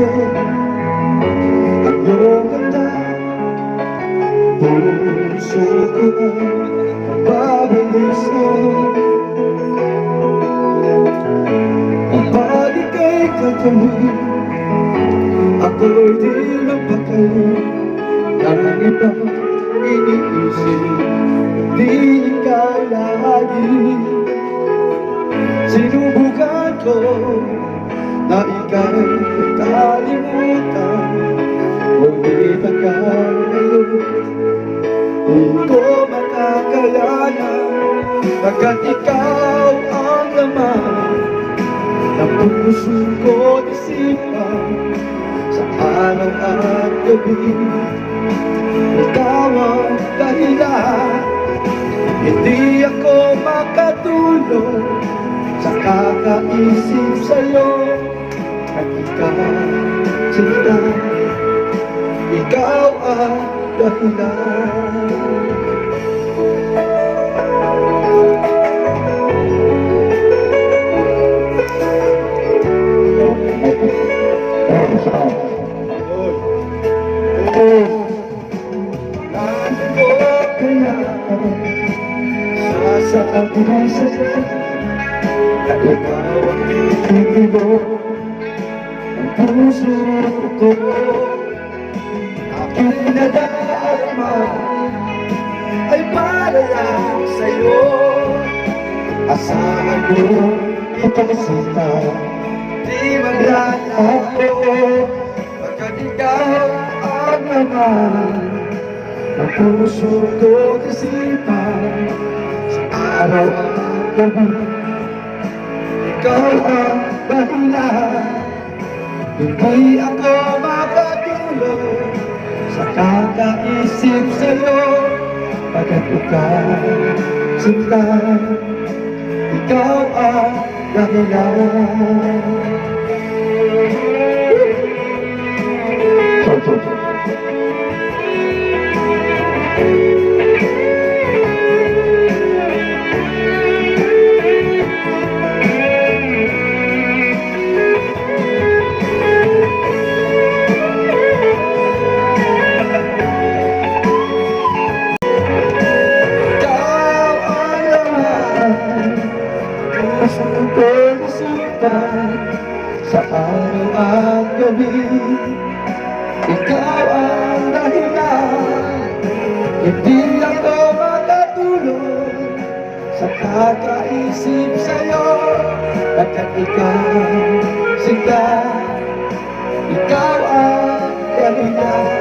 ko ang iyong ganda. Puso ko ang babalik sa'yo. Kapag ika'y katabi, ako'y di mapakali. Ang ibang iniisip, di ikaw lagi. Sinubukan ko na ika'y kalimutan, ngunit hanggang ngayon di ko makakayanan, pagkat ikaw ang laman ng puso ko't isipan sa araw at gabi. Ikaw ang dahilan, hindi ako makatulog sa kakaisip sa'yo. At ikaw, sinta, ikaw ang dahilan. Sasabi sa'yo na ikaw ang titibo ng puso ko. Aking nadarama ay para lang sa'yo. Asahan mo itong sinta, di maglalayo, pagkat ikaw ang naman ng puso ko't isipan sa araw at gabi. Ikaw ang dahilan, hindi ako makatulog sa kakaisip sa'yo. Pagkat ikaw, sinta, ikaw ang dahilan. Sa araw at gabi, ikaw ang dahilan, hindi ako makatulog sa kakaisip sa'yo. Pagkat ikaw, sinta, ikaw ang dahilan.